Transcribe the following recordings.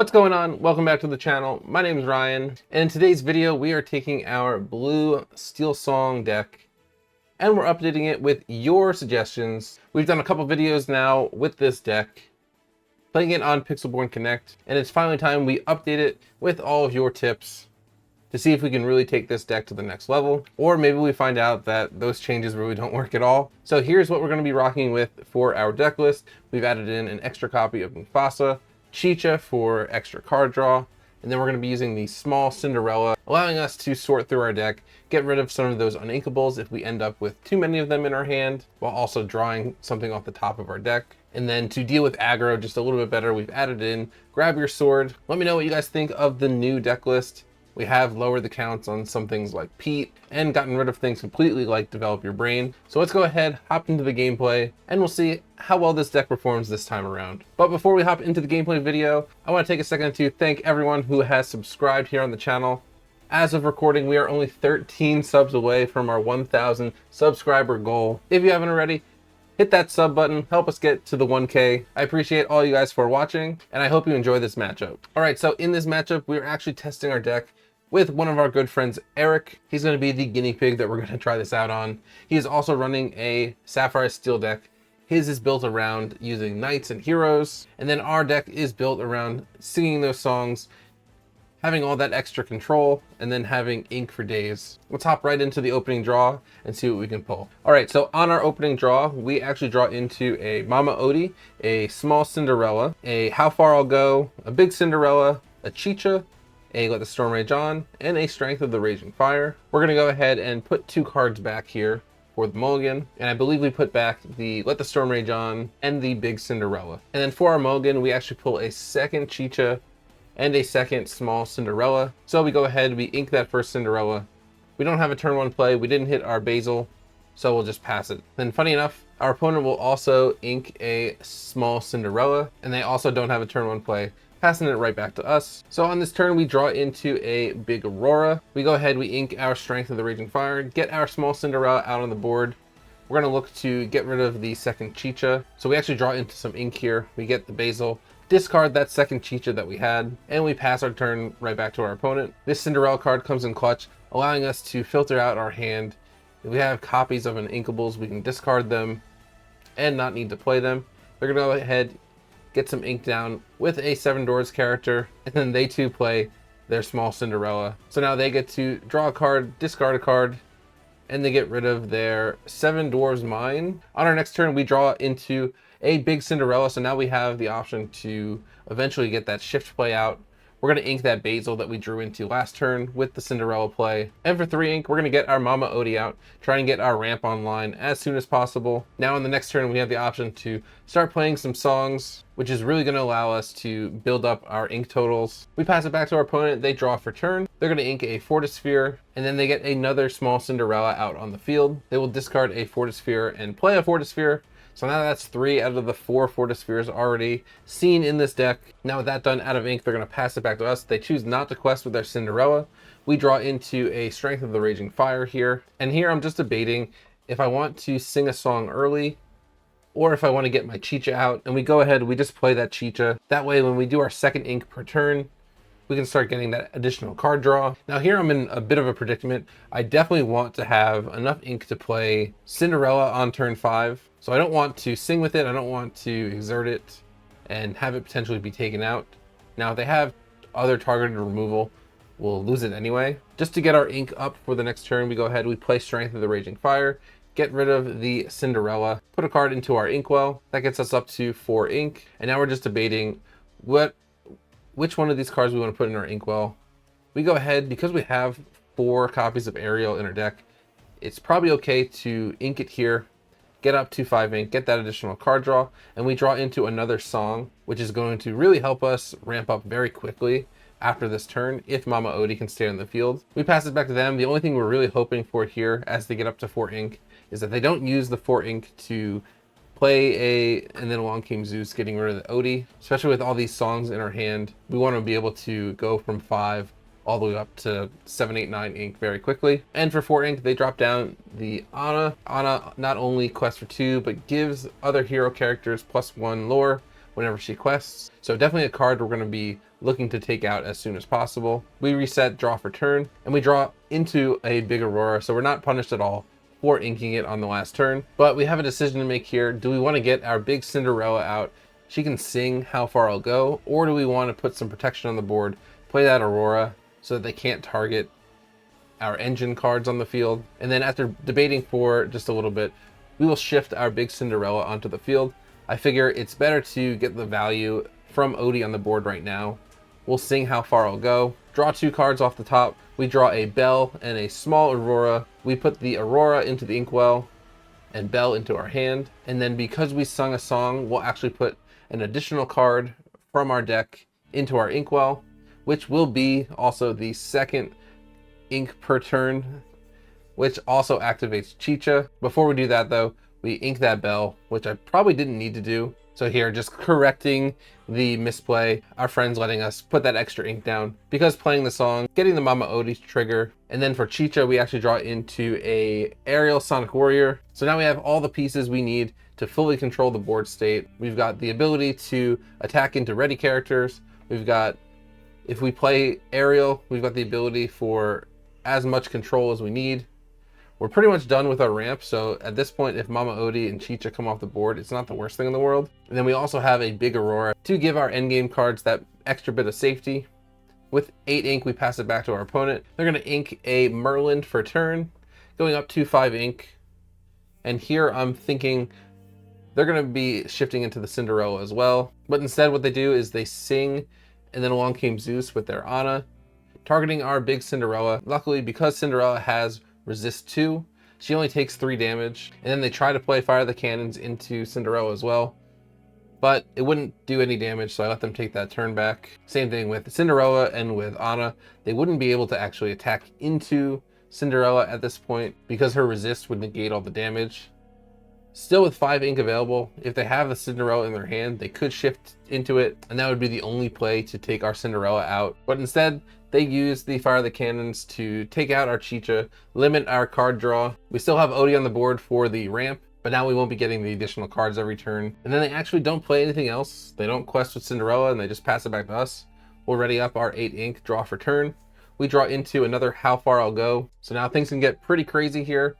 What's going on? Welcome back to the channel. My name is Ryan, and in today's video we are taking our blue Steel Song deck and we're updating it with your suggestions. We've done a couple videos now with this deck, playing it on Pixelborn Connect, and it's finally time we update it with all of your tips to see if we can really take this deck to the next level, or maybe we find out that those changes really don't work at all. So here's what we're going to be rocking with for our deck list. We've added in an extra copy of Mufasa, Chicha for extra card draw, and then we're going to be using the small Cinderella, allowing us to sort through our deck, get rid of some of those uninkables if we end up with too many of them in our hand, while also drawing something off the top of our deck. And then to deal with aggro just a little bit better, we've added in Grab Your Sword. Let me know what you guys think of the new deck list. We have lowered the counts on some things like Pete and gotten rid of things completely like Develop Your Brain. So let's go ahead, hop into the gameplay, and we'll see how well this deck performs this time around. But before we hop into the gameplay video, I want to take a second to thank everyone who has subscribed here on the channel. As of recording, we are only 13 subs away from our 1,000 subscriber goal. If you haven't already, hit that sub button, help us get to the 1K. I appreciate all you guys for watching, and I hope you enjoy this matchup. All right, so in this matchup, we're actually testing our deck with one of our good friends, Eric. He's going to be the guinea pig that we're going to try this out on. He is also running a Sapphire Steel deck. His is built around using knights and heroes, and then our deck is built around singing those songs, having all that extra control, and then having ink for days. Let's hop right into the opening draw and see what we can pull. All right, so on our opening draw, we actually draw into a Mama Odie, a small Cinderella, a How Far I'll Go, a big Cinderella, a Chicha, a Let the Storm Rage On, and a Strength of the Raging Fire. We're gonna go ahead and put two cards back here for the mulligan, and I believe we put back the Let the Storm Rage On and the big Cinderella. And then for our mulligan, we actually pull a second Chicha and a second small Cinderella. So we go ahead, we ink that first Cinderella. We don't have a turn one play, we didn't hit our basil, so we'll just pass it. Then funny enough, our opponent will also ink a small Cinderella, and they also don't have a turn one play, passing it right back to us. So on this turn, we draw into a big Aurora. We go ahead, we ink our Strength of the Raging Fire, get our small Cinderella out on the board. We're gonna look to get rid of the second Chicha. So we actually draw into some ink here. We get the basil, discard that second Chicha that we had, and we pass our turn right back to our opponent. This Cinderella card comes in clutch, allowing us to filter out our hand. If we have copies of uninkables, we can discard them and not need to play them. We're gonna go ahead, get some ink down with a Seven Dwarfs character, and then they too play their small Cinderella. So now they get to draw a card, discard a card, and they get rid of their Seven Dwarves Mine. On our next turn, we draw into a big Cinderella, so now we have the option to eventually get that shift play out. We're gonna ink that basil that we drew into last turn with the Cinderella play. And for 3 ink, we're gonna get our Mama Odie out, try and get our ramp online as soon as possible. Now on the next turn, we have the option to start playing some songs, which is really gonna allow us to build up our ink totals. We pass it back to our opponent, they draw for turn. They're gonna ink a Fortisphere, and then they get another small Cinderella out on the field. They will discard a Fortisphere and play a Fortisphere. So now that's 3 out of the 4 Fortispheres already seen in this deck. Now with that done out of ink, they're going to pass it back to us. They choose not to quest with their Cinderella. We draw into a Strength of the Raging Fire here. And here I'm just debating if I want to sing a song early or if I want to get my Chicha out. And we go ahead, we just play that Chicha. That way when we do our second ink per turn, we can start getting that additional card draw. Now here I'm in a bit of a predicament. I definitely want to have enough ink to play Cinderella on turn 5. So I don't want to sing with it, I don't want to exert it and have it potentially be taken out. Now if they have other targeted removal, we'll lose it anyway. Just to get our ink up for the next turn, we go ahead, we play Strength of the Raging Fire, get rid of the Cinderella, put a card into our inkwell. That gets us up to 4 ink. And now we're just debating which one of these cards we want to put in our inkwell. We go ahead, because we have 4 copies of Ariel in our deck, it's probably okay to ink it here, get up to 5 ink, get that additional card draw, and we draw into another song, which is going to really help us ramp up very quickly after this turn if Mama Odie can stay on the field. We pass it back to them. The only thing we're really hoping for here as they get up to 4 ink is that they don't use the 4 ink to play and then along came Zeus, getting rid of the Odie. Especially with all these songs in our hand, we want to be able to go from 5 all the way up to 7, 8, 9 ink very quickly. And for 4 ink, they drop down the Anna. Anna not only quests for 2, but gives other hero characters +1 lore whenever she quests. So definitely a card we're going to be looking to take out as soon as possible. We reset, draw for turn, and we draw into a big Aurora, so we're not punished at all for inking it on the last turn. But we have a decision to make here. Do we want to get our big Cinderella out? She can sing How Far I'll Go, or do we want to put some protection on the board, play that Aurora so that they can't target our engine cards on the field? And then after debating for just a little bit, we will shift our big Cinderella onto the field. I figure it's better to get the value from Odie on the board right now. We'll sing How Far I'll Go, draw 2 cards off the top. We draw a Belle and a small Aurora. We put the Aurora into the inkwell and Belle into our hand. And then because we sung a song, we'll actually put an additional card from our deck into our inkwell, which will be also the second ink per turn, which also activates Chicha. Before we do that though, we ink that Belle, which I probably didn't need to do. So here, just correcting the misplay, our friends letting us put that extra ink down because playing the song, getting the Mama Odie's trigger. And then for Chicha, we actually draw into a Aerial Sonic Warrior. So now we have all the pieces we need to fully control the board state. We've got the ability to attack into ready characters. We've got, if we play Aerial, we've got the ability for as much control as we need. We're pretty much done with our ramp, so at this point, if Mama Odie and Chicha come off the board, it's not the worst thing in the world. And then we also have a big Aurora to give our endgame cards that extra bit of safety. With 8 ink, we pass it back to our opponent. They're going to ink a Merlin for turn, going up to 5 ink. And here I'm thinking they're going to be shifting into the Cinderella as well. But instead what they do is they sing, and then along came Zeus with their Anna, targeting our big Cinderella. Luckily, because Cinderella has resist 2, she only takes 3 damage. And then they try to play Fire the Cannons into Cinderella as well, but it wouldn't do any damage, so I let them take that turn back. Same thing with Cinderella and with Anna. They wouldn't be able to actually attack into Cinderella at this point because her resist would negate all the damage. Still with 5 ink available, if they have the Cinderella in their hand, they could shift into it, and that would be the only play to take our Cinderella out. But instead, they use the Fire the Cannons to take out our Chicha, limit our card draw. We still have Odie on the board for the ramp, but now we won't be getting the additional cards every turn. And then they actually don't play anything else. They don't quest with Cinderella, and they just pass it back to us. We'll ready up our 8 ink, draw for turn. We draw into another How Far I'll Go. So now things can get pretty crazy here.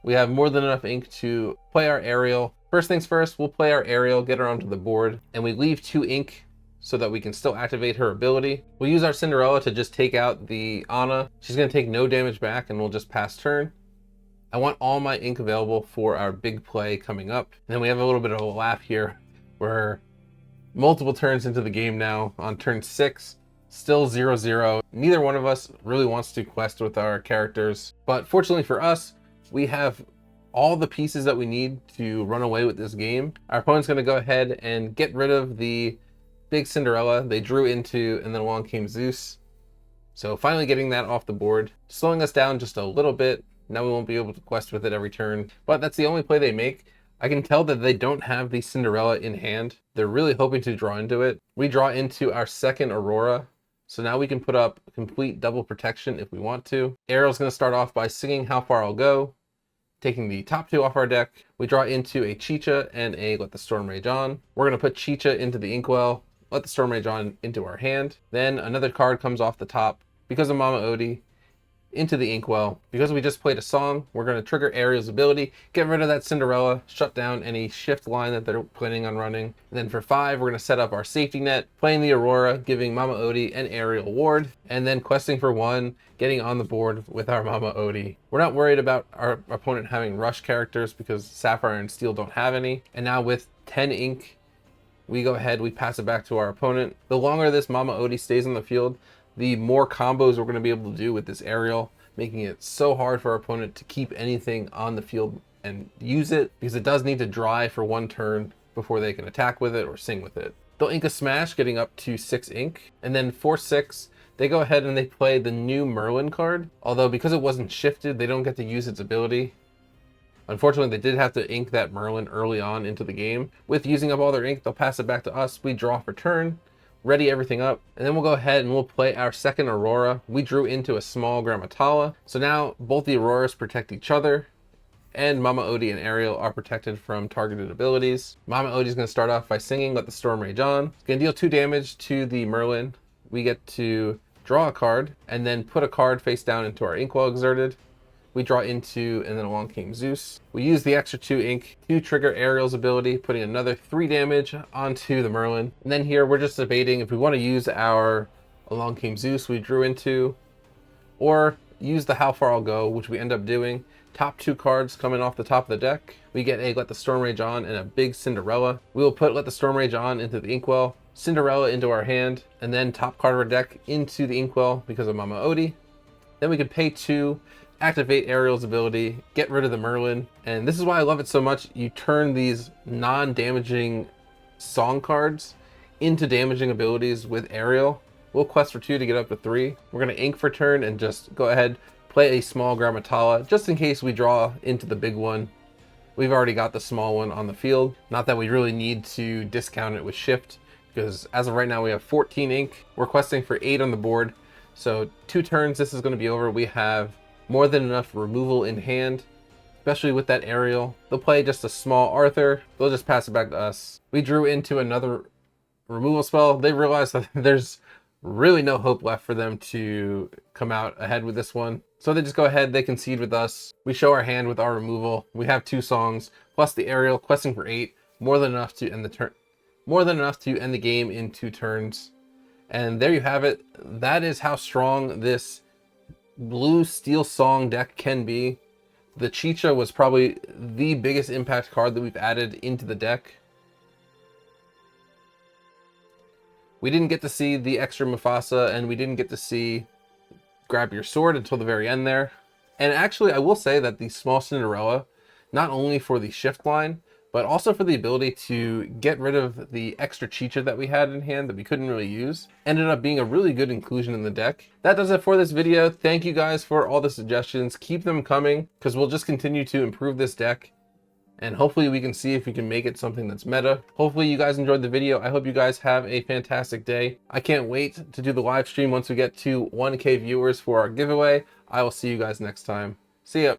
We have more than enough ink to play our Aerial. First things first, we'll play our Aerial, get her onto the board, and we leave 2 ink so that we can still activate her ability. We'll use our Cinderella to just take out the Anna. She's gonna take no damage back, and we'll just pass turn. I want all my ink available for our big play coming up. And then we have a little bit of a laugh here. We're multiple turns into the game now. On turn 6, still 0-0. Neither one of us really wants to quest with our characters, but fortunately for us, we have all the pieces that we need to run away with this game. Our opponent's gonna go ahead and get rid of the big Cinderella they drew into, and then along came Zeus. So finally getting that off the board, slowing us down just a little bit. Now we won't be able to quest with it every turn, but that's the only play they make. I can tell that they don't have the Cinderella in hand. They're really hoping to draw into it. We draw into our second Aurora, so now we can put up complete double protection if we want to. Ariel's gonna start off by singing How Far I'll Go, taking the top 2 off our deck. We draw into a Chicha and a Let the Storm Rage On. We're gonna put Chicha into the inkwell, Let the Storm Rage On into our hand. Then another card comes off the top because of Mama Odie into the inkwell. Because we just played a song, we're going to trigger Ariel's ability, get rid of that Cinderella, shut down any shift line that they're planning on running. And then for 5, we're going to set up our safety net, playing the Aurora, giving Mama Odie and Ariel ward, and then questing for 1, getting on the board with our Mama Odie. We're not worried about our opponent having rush characters because Sapphire and Steel don't have any. And now with 10 ink, we go ahead, we pass it back to our opponent. The longer this Mama Odie stays on the field, the more combos we're going to be able to do with this Aerial, making it so hard for our opponent to keep anything on the field and use it, because it does need to dry for 1 turn before they can attack with it or sing with it. They'll ink a Smash, getting up to 6 ink, and then for 6, they go ahead and they play the new Merlin card, although because it wasn't shifted, they don't get to use its ability. Unfortunately, they did have to ink that Merlin early on into the game. With using up all their ink, they'll pass it back to us. We draw for turn, ready everything up, and then we'll go ahead and we'll play our second Aurora. We drew into a small Grammatala, so now both the Auroras protect each other, and Mama Odie and Ariel are protected from targeted abilities. Mama Odie's going to start off by singing Let the Storm Rage On. It's going to deal 2 damage to the Merlin, we get to draw a card and then put a card face down into our Inkwell Exerted. We draw into, and then along came Zeus. We use the extra 2 ink to trigger Ariel's ability, putting another 3 damage onto the Merlin. And then here we're just debating if we want to use our along came Zeus we drew into, or use the How Far I'll Go, which we end up doing. Top 2 cards coming off the top of the deck. We get a Let the Storm Rage On and a big Cinderella. We will put Let the Storm Rage On into the Inkwell, Cinderella into our hand, and then top card of our deck into the Inkwell because of Mama Odie. Then we can pay 2, activate Ariel's ability, get rid of the Merlin. And this is why I love it so much. You turn these non-damaging song cards into damaging abilities with Ariel. We'll quest for 2 to get up to 3. We're going to ink for turn and just go ahead, play a small Grammatala just in case we draw into the big one. We've already got the small one on the field. Not that we really need to discount it with shift, because as of right now we have 14 ink. We're questing for 8 on the board. So 2 turns, this is going to be over. We have more than enough removal in hand, especially with that Ariel. They'll play just a small Arthur. They'll just pass it back to us. We drew into another removal spell. They realized that there's really no hope left for them to come out ahead with this one. So they just go ahead, they concede with us. We show our hand with our removal. We have 2 songs, plus the Ariel, questing for 8. More than enough to end the turn. More than enough to end the game in 2 turns. And there you have it. That is how strong this blue Steel Song deck can be. The Chicha was probably the biggest impact card that we've added into the deck. We didn't get to see the extra Mufasa, and we didn't get to see Grab Your Sword until the very end there. And actually, I will say that the small Cinderella, not only for the shift line, but also for the ability to get rid of the extra Chicha that we had in hand that we couldn't really use, ended up being a really good inclusion in the deck. That does it for this video. Thank you guys for all the suggestions. Keep them coming, because we'll just continue to improve this deck. And hopefully we can see if we can make it something that's meta. Hopefully you guys enjoyed the video. I hope you guys have a fantastic day. I can't wait to do the live stream once we get to 1K viewers for our giveaway. I will see you guys next time. See ya.